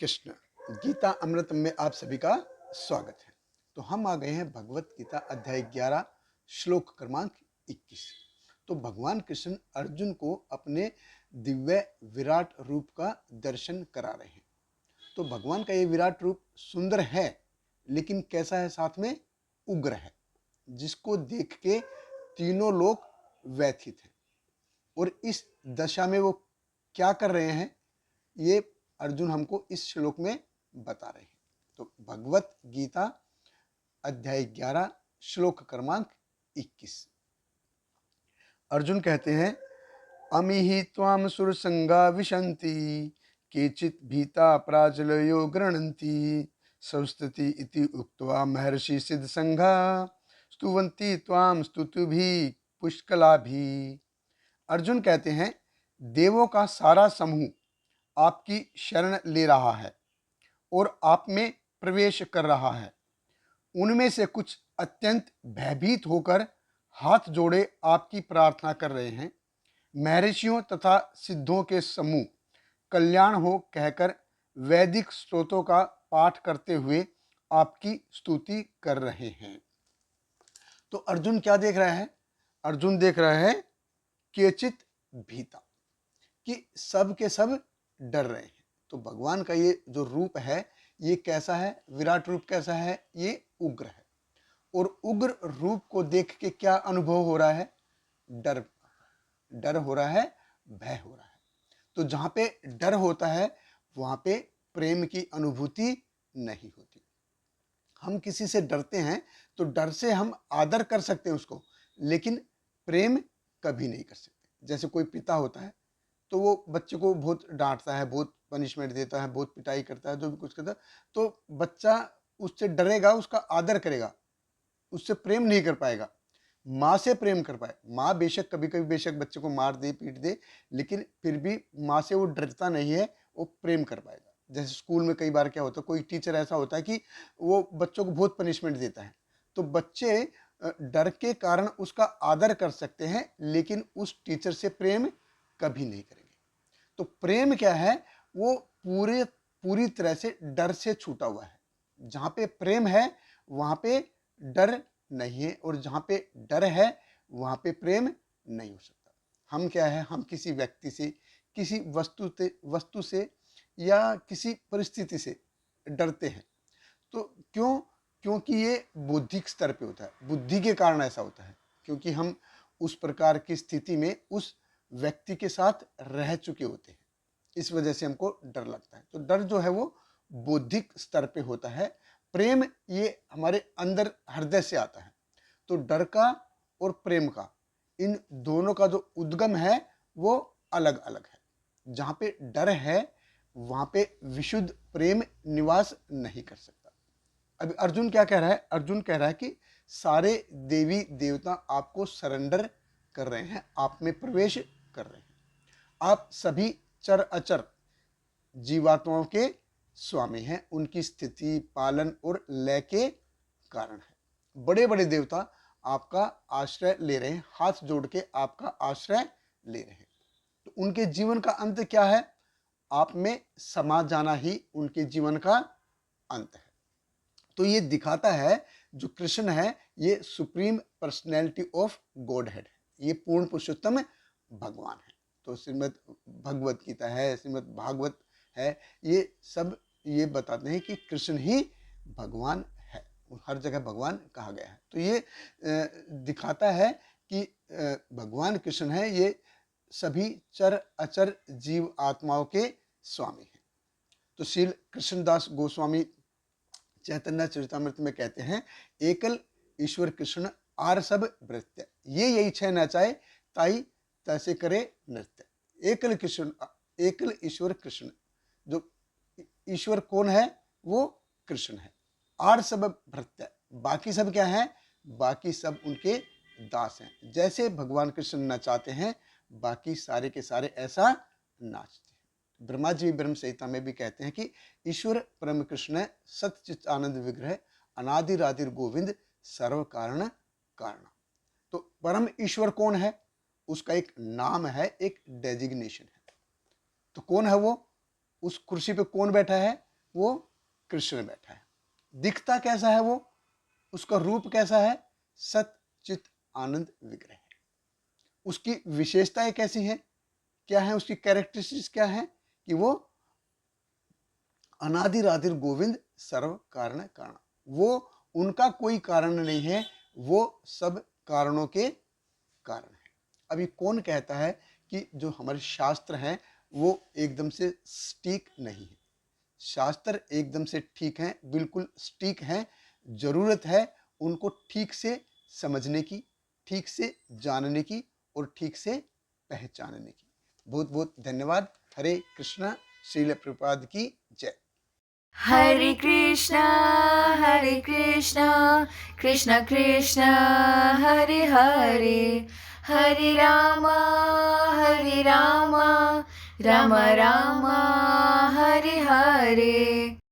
कृष्ण। गीता अमृतम में आप सभी का स्वागत है। तो हम आ गए हैं भगवत गीता अध्याय 11 श्लोक क्रमांक 21। तो भगवान कृष्ण अर्जुन को अपने दिव्य विराट रूप का दर्शन करा रहे हैं। तो भगवान का ये विराट रूप सुंदर है, लेकिन कैसा है? साथ में उग्र है, जिसको देख के तीनों लोग व्यथित हैं। और इस दशा में वो क्या कर रहे हैं, ये अर्जुन हमको इस श्लोक में बता रहे हैं। तो भगवत गीता अध्याय 11 श्लोक क्रमांक 21। अर्जुन कहते हैं, अमिहि त्वाम सुरसंगा विशन्ति केचित् भीता प्राजलयो गृह्णन्ति संस्तुति इति उक्त्वा महर्षि सिद्ध संघा स्तुवन्ति त्वाम स्तुतिभिः पुष्कलाभिः। अर्जुन कहते हैं, देवों का सारा समूह आपकी शरण ले रहा है और आप में प्रवेश कर रहा है। उनमें से कुछ अत्यंत भयभीत होकर हाथ जोड़े आपकी प्रार्थना कर रहे हैं। महर्षियों तथा सिद्धों के समूह कल्याण हो कहकर वैदिक स्तोत्रों का पाठ करते हुए आपकी स्तुति कर रहे हैं। तो अर्जुन क्या देख रहा है? अर्जुन देख रहा है केचित भीता, कि सब के सब डर रहे हैं। तो भगवान का ये जो रूप है, ये कैसा है? विराट रूप कैसा है? ये उग्र है। और उग्र रूप को देख के क्या अनुभव हो रहा है? डर। डर हो रहा है, भय हो रहा है। तो जहां पे डर होता है, वहां पे प्रेम की अनुभूति नहीं होती। हम किसी से डरते हैं तो डर से हम आदर कर सकते हैं उसको, लेकिन प्रेम कभी नहीं कर सकते। जैसे कोई पिता होता है तो वो बच्चे को बहुत डांटता है, बहुत पनिशमेंट देता है, बहुत पिटाई करता है, जो भी कुछ करता है, तो बच्चा उससे डरेगा, उसका आदर करेगा, उससे प्रेम नहीं कर पाएगा। माँ से प्रेम कर पाए। माँ बेशक कभी कभी बेशक बच्चे को मार दे, पीट दे, लेकिन फिर भी माँ से वो डरता नहीं है, वो प्रेम कर पाएगा। जैसे स्कूल में कई बार क्या होता है, कोई टीचर ऐसा होता है कि वो बच्चों को बहुत पनिशमेंट देता है, तो बच्चे डर के कारण उसका आदर कर सकते हैं, लेकिन उस टीचर से प्रेम कभी नहीं करेंगे। तो प्रेम क्या है? वो पूरी तरह से डर से छूटा हुआ है। जहां पे प्रेम है वहां पे डर नहीं है, और जहां पे डर है वहां पे प्रेम नहीं हो सकता। हम क्या है? हम किसी व्यक्ति से, किसी वस्तु से या किसी परिस्थिति से डरते हैं। तो क्यों? क्योंकि ये बौद्धिक स्तर पे होता है, बुद्धि के कारण ऐसा होता है, क्योंकि हम उस प्रकार की स्थिति में उस व्यक्ति के साथ रह चुके होते हैं। इस वजह से हमको डर लगता है। तो डर जो है वो बौद्धिक स्तर पे होता है। प्रेम ये हमारे अंदर हृदय से आता है। तो डर का और प्रेम का, इन दोनों का जो उद्गम है वो अलग अलग है। जहां पे डर है वहां पे विशुद्ध प्रेम निवास नहीं कर सकता। अभी अर्जुन क्या कह रहा है? अर्जुन कह रहा है कि सारे देवी देवता आपको सरेंडर कर रहे हैं, आप में प्रवेश कर रहे हैं। आप सभी चर अचर जीवात्माओं के स्वामी हैं, उनकी स्थिति, पालन और लय के कारण है। बड़े बड़े देवता आपका आश्रय ले रहे हैं, हाथ जोड़ के आपका आश्रय ले रहे हैं। तो उनके जीवन का अंत क्या है? आप में समा जाना ही उनके जीवन का अंत है। तो ये दिखाता है जो कृष्ण है ये supreme personality of God head है, ये पूर्ण पुरुषोत्तम भगवान है। तो श्रीमद् भगवत गीता है, श्रीमद् भागवत है, ये सब ये बताते हैं कि कृष्ण ही भगवान है। हर जगह भगवान कहा गया है। तो ये दिखाता है कि भगवान कृष्ण है, ये सभी चर अचर जीव आत्माओं के स्वामी हैं। तो श्रील कृष्णदास गोस्वामी चैतन्य चरितमृत में कहते हैं, एकल ईश्वर कृष्ण आर सब भृत्य, ये यही छह न चाहे ताई तैसे करे नृत्य। एकल कृष्ण, एकल ईश्वर कृष्ण। जो ईश्वर कौन है? वो कृष्ण है। आर सब भृत्य, बाकी सब क्या है? बाकी सब उनके दास हैं। जैसे भगवान कृष्ण नचाते हैं, बाकी सारे के सारे ऐसा नाचते हैं। ब्रह्मा जी ब्रह्म संहिता में भी कहते हैं कि ईश्वर परम कृष्ण सच्चित आनंद विग्रह अनादि राधिर गोविंद सर्व कारण कारण। तो परम ईश्वर कौन है? उसका एक नाम है, एक डेजिग्नेशन है। तो कौन है वो? उस कुर्सी पे कौन बैठा है? वो कृष्ण बैठा है। दिखता कैसा है वो, उसका रूप कैसा है, सत चित आनंद विग्रह है। उसकी विशेषताएं कैसी हैं, क्या है उसकी कैरेक्टरिस्टिक्स, क्या है कि वो अनादिरादिर गोविंद सर्व कारण कारण, वो उनका कोई कारण नहीं है, वो सब कारणों के कारण है। अभी कौन कहता है कि जो हमारे शास्त्र हैं वो एकदम से सटीक नहीं है? शास्त्र एकदम से ठीक हैं, बिल्कुल सटीक हैं। जरूरत है उनको ठीक से समझने की, ठीक से जानने की और ठीक से पहचानने की। बहुत बहुत धन्यवाद। हरे कृष्णा। श्रील प्रभुपाद की जय। Hare Krishna, Krishna Krishna, Hare Hare, Hare Rama, Rama Rama, Hare Hare.